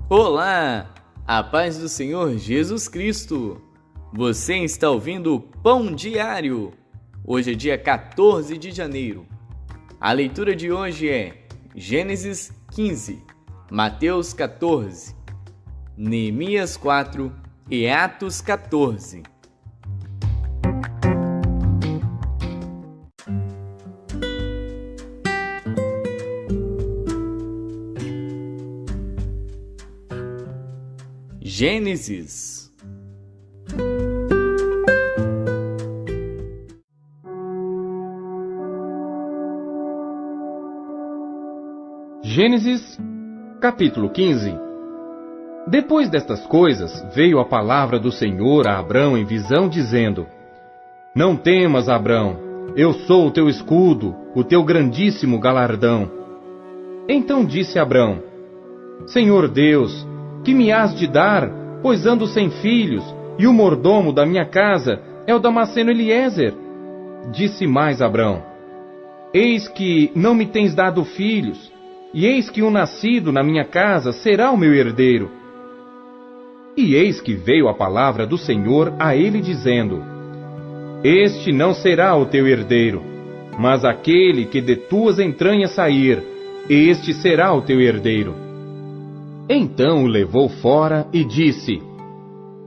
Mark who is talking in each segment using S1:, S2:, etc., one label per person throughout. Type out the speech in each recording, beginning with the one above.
S1: Olá! A paz do Senhor Jesus Cristo! Você está ouvindo o Pão Diário. Hoje é dia 14 de janeiro. A leitura de hoje é Gênesis 15, Mateus 14, Neemias 4 e Atos 14. Gênesis.
S2: Gênesis, capítulo 15. Depois destas coisas, veio a palavra do Senhor a Abrão em visão, dizendo: Não temas, Abrão, eu sou o teu escudo, o teu grandíssimo galardão. Então disse Abrão: Senhor Deus, que me hás de dar, pois ando sem filhos, e o mordomo da minha casa é o Damasceno Eliezer? Disse mais Abrão: Eis que não me tens dado filhos, e eis que um nascido na minha casa será o meu herdeiro. E eis que veio a palavra do Senhor a ele, dizendo: Este não será o teu herdeiro, mas aquele que de tuas entranhas sair, este será o teu herdeiro. Então o levou fora e disse: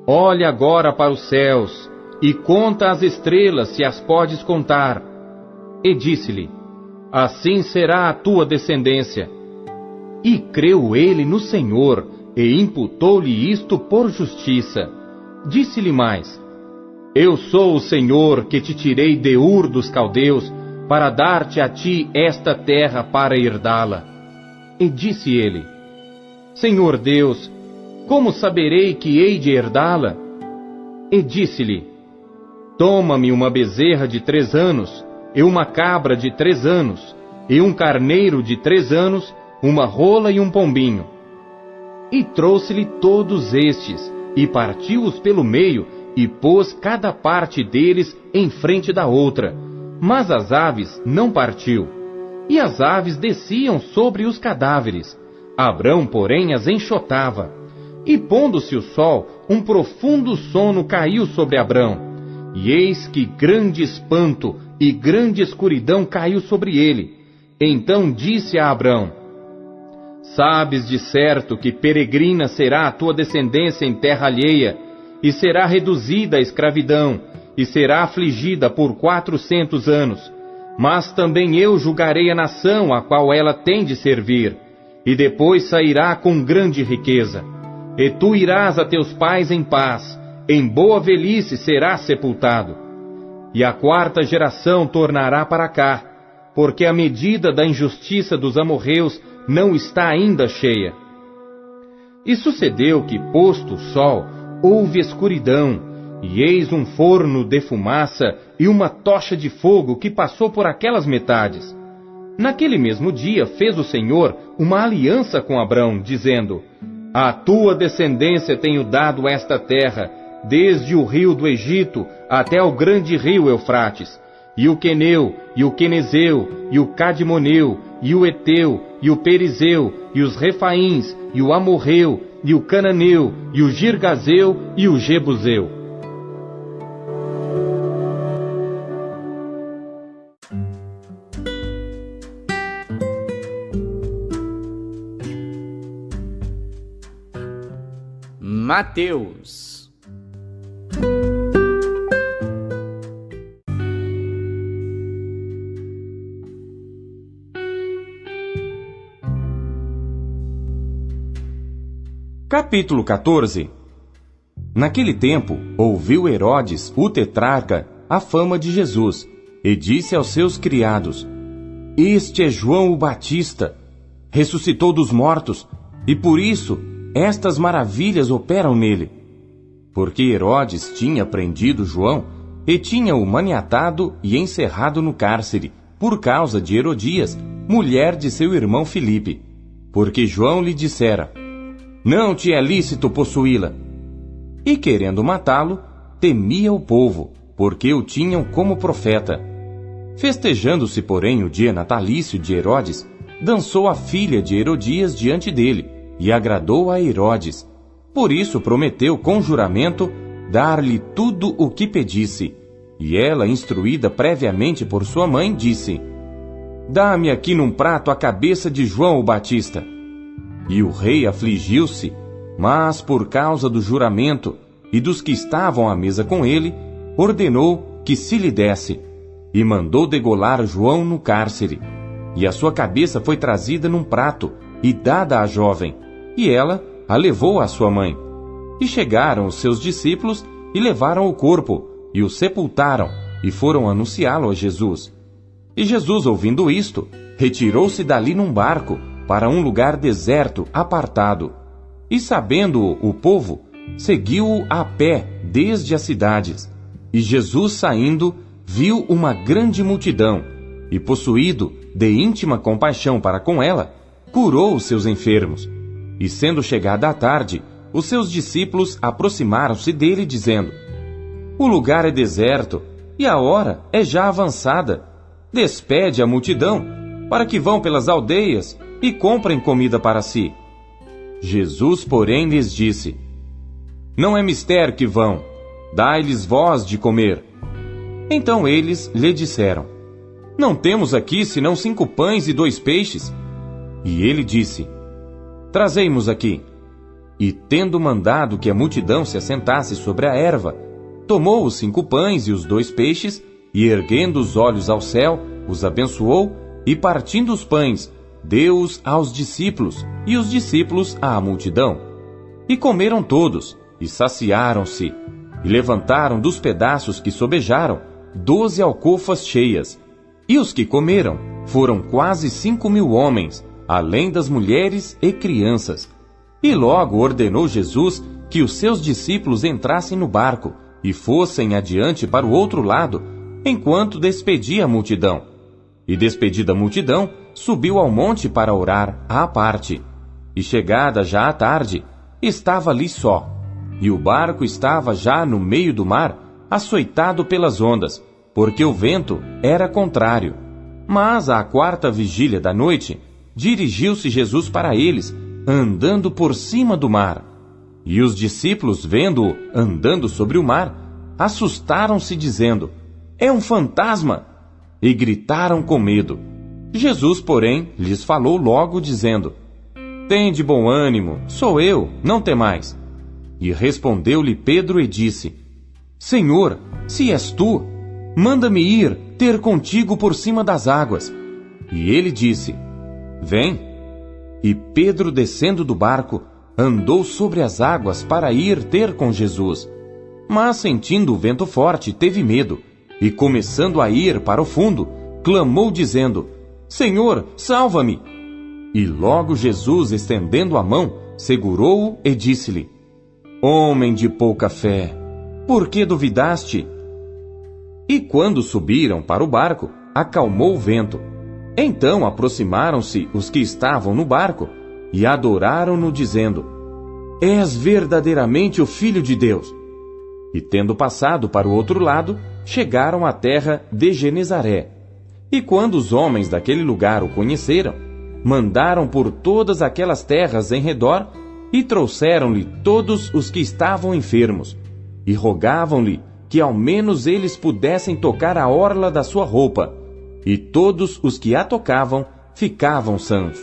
S2: Olha agora para os céus, e conta as estrelas, se as podes contar. E disse-lhe: Assim será a tua descendência. E creu ele no Senhor, e imputou-lhe isto por justiça. Disse-lhe mais: Eu sou o Senhor que te tirei de Ur dos Caldeus, para dar-te a ti esta terra para herdá-la. E disse ele: Senhor Deus, como saberei que hei de herdá-la? E disse-lhe: Toma-me uma bezerra de 3 anos, e uma cabra de 3 anos, e um carneiro de 3 anos, uma rola e um pombinho. E trouxe-lhe todos estes, e partiu-os pelo meio, e pôs cada parte deles em frente da outra. Mas as aves não partiu. E as aves desciam sobre os cadáveres. Abrão, porém, as enxotava. E pondo-se o sol, um profundo sono caiu sobre Abrão. E eis que grande espanto e grande escuridão caiu sobre ele. Então disse a Abrão: Sabes de certo que peregrina será a tua descendência em terra alheia, e será reduzida à escravidão, e será afligida por 400 anos. Mas também eu julgarei a nação a qual ela tem de servir, e depois sairá com grande riqueza. E tu irás a teus pais em paz, em boa velhice serás sepultado. E a 4ª geração tornará para cá, porque a medida da injustiça dos amorreus não está ainda cheia. E sucedeu que, posto o sol, houve escuridão, e eis um forno de fumaça e uma tocha de fogo que passou por aquelas metades. Naquele mesmo dia fez o Senhor uma aliança com Abrão, dizendo: A tua descendência tenho dado esta terra, desde o rio do Egito até o grande rio Eufrates, e o Queneu, e o Quenezeu, e o Cadmoneu, e o Eteu, e o Perizeu, e os Refaíns, e o Amorreu, e o Cananeu, e o Girgazeu, e o Jebuseu.
S1: Mateus.
S2: Capítulo 14. Naquele tempo, ouviu Herodes, o tetrarca, a fama de Jesus, e disse aos seus criados: Este é João o Batista, ressuscitou dos mortos, e por isso estas maravilhas operam nele. Porque Herodes tinha prendido João, e tinha-o maniatado e encerrado no cárcere, por causa de Herodias, mulher de seu irmão Filipe, porque João lhe dissera: Não te é lícito possuí-la. E querendo matá-lo, temia o povo, porque o tinham como profeta. Festejando-se, porém, o dia natalício de Herodes, dançou a filha de Herodias diante dele, e agradou a Herodes. Por isso prometeu com juramento dar-lhe tudo o que pedisse. E ela, instruída previamente por sua mãe, disse: Dá-me aqui num prato a cabeça de João o Batista. E o rei afligiu-se, mas por causa do juramento e dos que estavam à mesa com ele, ordenou que se lhe desse, e mandou degolar João no cárcere. E a sua cabeça foi trazida num prato e dada à jovem, e ela a levou à sua mãe. E chegaram os seus discípulos e levaram o corpo, e o sepultaram, e foram anunciá-lo a Jesus. E Jesus, ouvindo isto, retirou-se dali num barco para um lugar deserto, apartado. E sabendo-o o povo, seguiu-o a pé desde as cidades. E Jesus, saindo, viu uma grande multidão, e possuído de íntima compaixão para com ela, curou os seus enfermos. E sendo chegada a tarde, os seus discípulos aproximaram-se dele, dizendo: O lugar é deserto, e a hora é já avançada. Despede a multidão, para que vão pelas aldeias e comprem comida para si. Jesus, porém, lhes disse: Não é mister que vão, dai-lhes vós de comer. Então eles lhe disseram: Não temos aqui senão 5 pães e 2 peixes. E ele disse: Trazei-mos aqui. E tendo mandado que a multidão se assentasse sobre a erva, tomou os 5 pães e os 2 peixes, e erguendo os olhos ao céu, os abençoou, e partindo os pães, deu-os aos discípulos, e os discípulos à multidão. E comeram todos, e saciaram-se, e levantaram dos pedaços que sobejaram 12 alcofas cheias. E os que comeram foram quase 5.000 homens, além das mulheres e crianças. E logo ordenou Jesus que os seus discípulos entrassem no barco e fossem adiante para o outro lado, enquanto despedia a multidão. E despedida a multidão, subiu ao monte para orar à parte. E chegada já a tarde, estava ali só, e o barco estava já no meio do mar, açoitado pelas ondas, porque o vento era contrário. Mas à 4ª vigília da noite, dirigiu-se Jesus para eles, andando por cima do mar. E os discípulos, vendo-o andando sobre o mar, assustaram-se, dizendo: É um fantasma! E gritaram com medo. Jesus, porém, lhes falou logo, dizendo: Tende bom ânimo, sou eu, não temais. E respondeu-lhe Pedro e disse: Senhor, se és tu, manda-me ir ter contigo por cima das águas. E ele disse: Vem. E Pedro, descendo do barco, andou sobre as águas para ir ter com Jesus. Mas, sentindo o vento forte, teve medo, e começando a ir para o fundo, clamou dizendo: Senhor, salva-me! E logo Jesus, estendendo a mão, segurou-o e disse-lhe: Homem de pouca fé, por que duvidaste? E quando subiram para o barco, acalmou o vento. Então aproximaram-se os que estavam no barco e adoraram-no, dizendo: És verdadeiramente o Filho de Deus. E tendo passado para o outro lado, chegaram à terra de Genezaré. E quando os homens daquele lugar o conheceram, mandaram por todas aquelas terras em redor e trouxeram-lhe todos os que estavam enfermos, e rogavam-lhe que ao menos eles pudessem tocar a orla da sua roupa, e todos os que a tocavam ficavam sãos.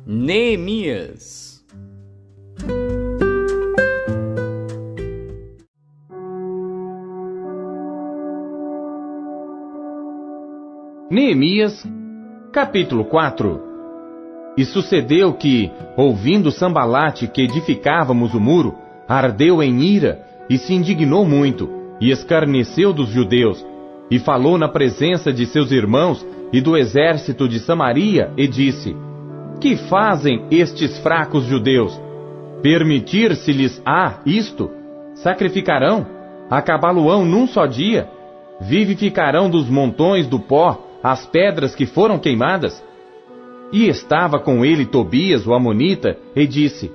S1: Neemias.
S2: Neemias, capítulo 4. E sucedeu que, ouvindo Sambalate que edificávamos o muro, ardeu em ira e se indignou muito, e escarneceu dos judeus, e falou na presença de seus irmãos e do exército de Samaria, e disse: Que fazem estes fracos judeus? Permitir-se-lhes-á isto? Sacrificarão? Acabá-lo-ão num só dia? Vivificarão dos montões do pó as pedras que foram queimadas? E estava com ele Tobias, o amonita, e disse: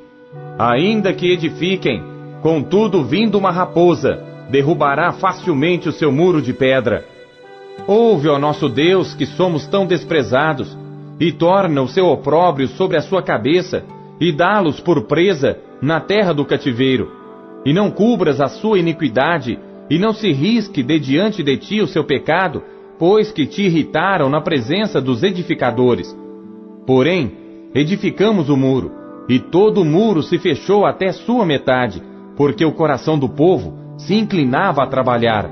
S2: Ainda que edifiquem, Contudo, vindo uma raposa, derrubará facilmente o seu muro de pedra. Ouve, ó nosso Deus, que somos tão desprezados, e torna o seu opróbrio sobre a sua cabeça, e dá-los por presa na terra do cativeiro. E não cubras a sua iniquidade, e não se risque de diante de ti o seu pecado, pois que te irritaram na presença dos edificadores. Porém, edificamos o muro, e todo o muro se fechou até sua metade, porque o coração do povo se inclinava a trabalhar.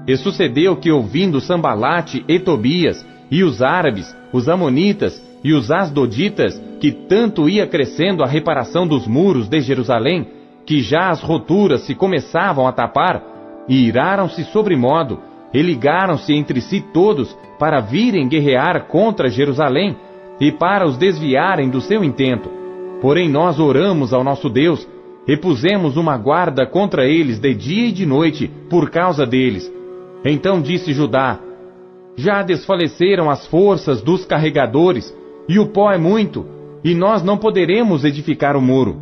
S2: E sucedeu que, ouvindo Sambalate e Tobias, e os árabes, os amonitas e os asdoditas, que tanto ia crescendo a reparação dos muros de Jerusalém, que já as roturas se começavam a tapar, e iraram-se sobremodo, e ligaram-se entre si todos para virem guerrear contra Jerusalém, e para os desviarem do seu intento. Porém nós oramos ao nosso Deus, e pusemos uma guarda contra eles de dia e de noite, por causa deles. Então disse Judá: já desfaleceram as forças dos carregadores, e o pó é muito, e nós não poderemos edificar o muro.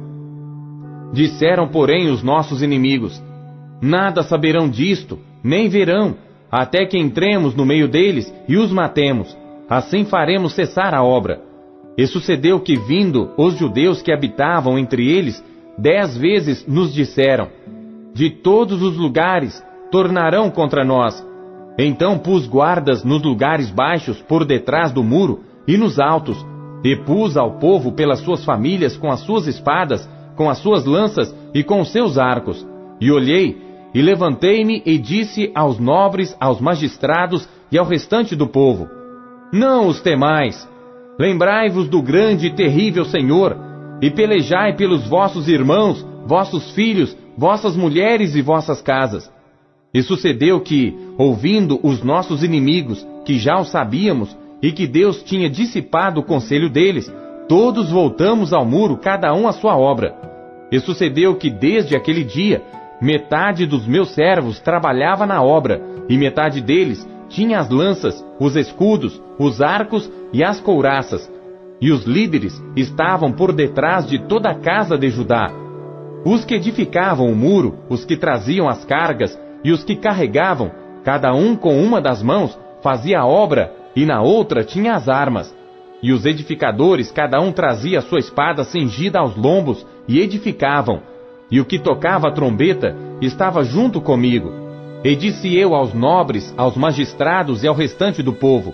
S2: Disseram, porém, os nossos inimigos: nada saberão disto, nem verão, até que entremos no meio deles e os matemos. Assim faremos cessar a obra. E sucedeu que, vindo os judeus que habitavam entre eles, 10 vezes nos disseram: de todos os lugares tornarão contra nós. Então pus guardas nos lugares baixos por detrás do muro e nos altos, e pus ao povo pelas suas famílias com as suas espadas, com as suas lanças e com os seus arcos. E olhei, e levantei-me e disse aos nobres, aos magistrados e ao restante do povo: não os temais, lembrai-vos do grande e terrível Senhor, e pelejai pelos vossos irmãos, vossos filhos, vossas mulheres e vossas casas. E sucedeu que, ouvindo os nossos inimigos, que já o sabíamos, e que Deus tinha dissipado o conselho deles, todos voltamos ao muro, cada um à sua obra. E sucedeu que desde aquele dia, metade dos meus servos trabalhava na obra, e metade deles tinha as lanças, os escudos, os arcos e as couraças. E os líderes estavam por detrás de toda a casa de Judá. Os que edificavam o muro, os que traziam as cargas, e os que carregavam, cada um com uma das mãos, fazia a obra, e na outra tinha as armas. E os edificadores, cada um trazia a sua espada cingida aos lombos, e edificavam. E o que tocava a trombeta estava junto comigo. E disse eu aos nobres, aos magistrados e ao restante do povo: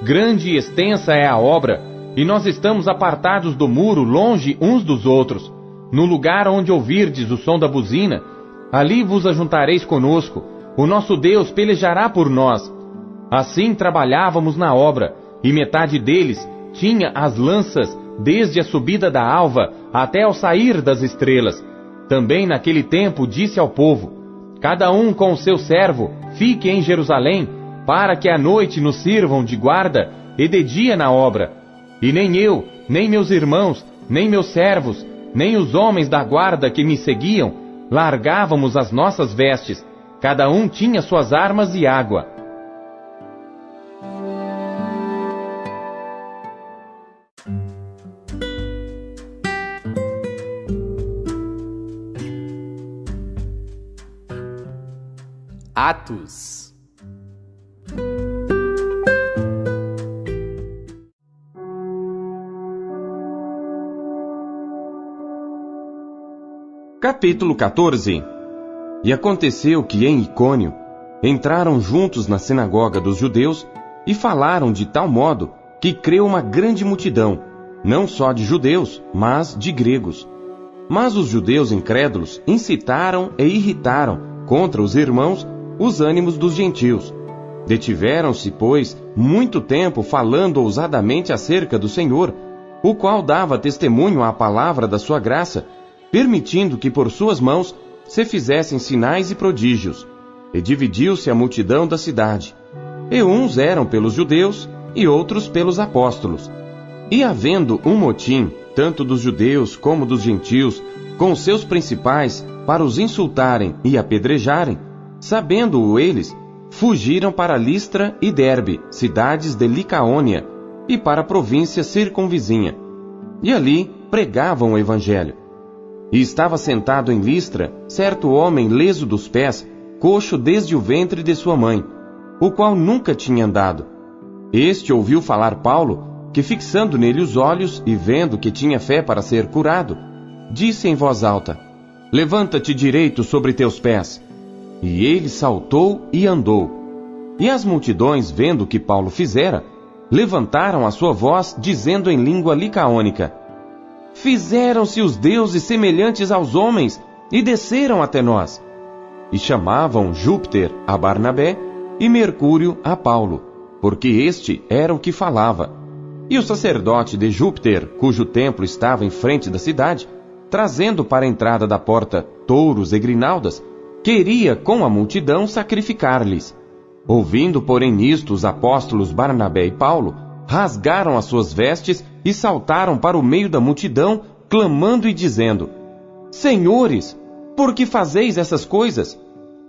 S2: grande e extensa é a obra, e nós estamos apartados do muro, longe uns dos outros. No lugar onde ouvirdes o som da buzina, ali vos ajuntareis conosco, o nosso Deus pelejará por nós. Assim trabalhávamos na obra, e metade deles tinha as lanças desde a subida da alva até ao sair das estrelas. Também naquele tempo disse ao povo: cada um com o seu servo fique em Jerusalém, para que à noite nos sirvam de guarda e de dia na obra. E nem eu, nem meus irmãos, nem meus servos, nem os homens da guarda que me seguiam, largávamos as nossas vestes, cada um tinha suas armas e água.
S1: Atos.
S2: Capítulo 14. E aconteceu que em Icônio entraram juntos na sinagoga dos judeus e falaram de tal modo que creu uma grande multidão, não só de judeus, mas de gregos. Mas os judeus incrédulos incitaram e irritaram contra os irmãos os ânimos dos gentios. Detiveram-se, pois, muito tempo falando ousadamente acerca do Senhor, o qual dava testemunho à palavra da sua graça, permitindo que por suas mãos se fizessem sinais e prodígios. E dividiu-se a multidão da cidade. E uns eram pelos judeus, e outros pelos apóstolos. E havendo um motim, tanto dos judeus como dos gentios, com seus principais, para os insultarem e apedrejarem, sabendo-o eles, fugiram para Listra e Derbe, cidades de Licaônia, e para a província circunvizinha. E ali pregavam o evangelho. E estava sentado em Listra certo homem leso dos pés, coxo desde o ventre de sua mãe, o qual nunca tinha andado. Este ouviu falar Paulo, que fixando nele os olhos e vendo que tinha fé para ser curado, disse em voz alta: Levanta-te direito sobre teus pés. E ele saltou e andou. E as multidões, vendo o que Paulo fizera, levantaram a sua voz, dizendo em língua licaônica: Fizeram-se os deuses semelhantes aos homens, e desceram até nós. E chamavam Júpiter a Barnabé, e Mercúrio a Paulo, porque este era o que falava. E o sacerdote de Júpiter, cujo templo estava em frente da cidade, trazendo para a entrada da porta touros e grinaldas, queria com a multidão sacrificar-lhes. Ouvindo, porém, nisto os apóstolos Barnabé e Paulo, rasgaram as suas vestes e saltaram para o meio da multidão, clamando e dizendo: Senhores, por que fazeis essas coisas?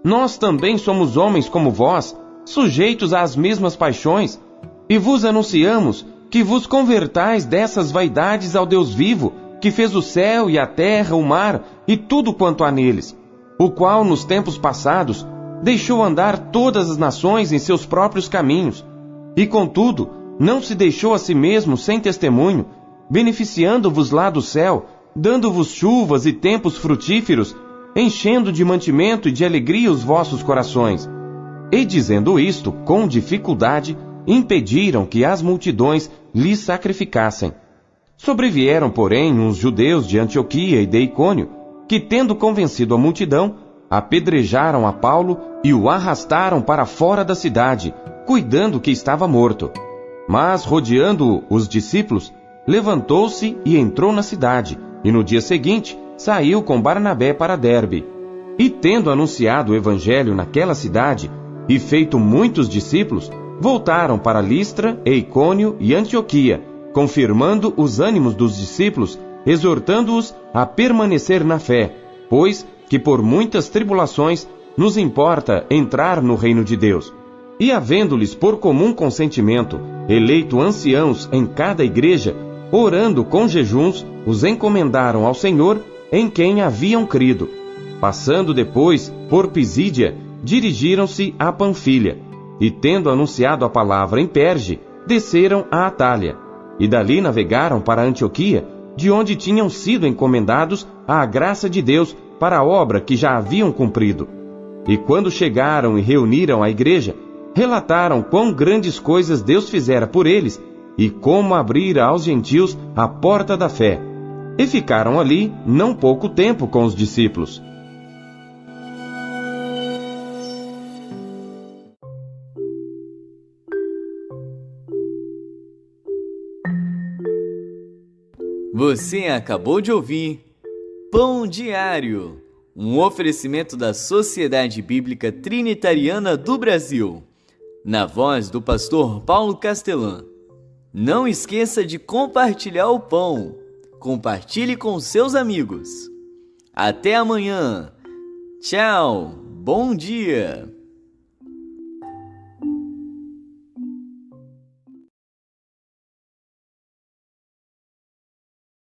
S2: Nós também somos homens como vós, sujeitos às mesmas paixões, e vos anunciamos que vos convertais dessas vaidades ao Deus vivo, que fez o céu e a terra, o mar e tudo quanto há neles, o qual nos tempos passados deixou andar todas as nações em seus próprios caminhos, e contudo não se deixou a si mesmo sem testemunho, beneficiando-vos lá do céu, dando-vos chuvas e tempos frutíferos, enchendo de mantimento e de alegria os vossos corações. E dizendo isto com dificuldade, impediram que as multidões lhes sacrificassem. Sobrevieram, porém, uns judeus de Antioquia e de Icônio, que, tendo convencido a multidão, apedrejaram a Paulo e o arrastaram para fora da cidade, cuidando que estava morto. Mas, rodeando-o os discípulos, levantou-se e entrou na cidade, e no dia seguinte saiu com Barnabé para Derbe. E tendo anunciado o evangelho naquela cidade, e feito muitos discípulos, voltaram para Listra, Icônio e Antioquia, confirmando os ânimos dos discípulos, exortando-os a permanecer na fé, pois que por muitas tribulações nos importa entrar no reino de Deus. E havendo-lhes por comum consentimento eleito anciãos em cada igreja, orando com jejuns, os encomendaram ao Senhor, em quem haviam crido. Passando depois por Pisídia, dirigiram-se a Panfilha, e tendo anunciado a palavra em Perge, desceram a Atália, e dali navegaram para Antioquia, de onde tinham sido encomendados à graça de Deus para a obra que já haviam cumprido. E quando chegaram e reuniram a igreja, relataram quão grandes coisas Deus fizera por eles, e como abrira aos gentios a porta da fé. E ficaram ali não pouco tempo com os discípulos.
S1: Você acabou de ouvir Pão Diário, um oferecimento da Sociedade Bíblica Trinitariana do Brasil, na voz do pastor Paulo Castelã. Não esqueça de compartilhar o pão. Compartilhe com seus amigos. Até amanhã. Tchau. Bom dia.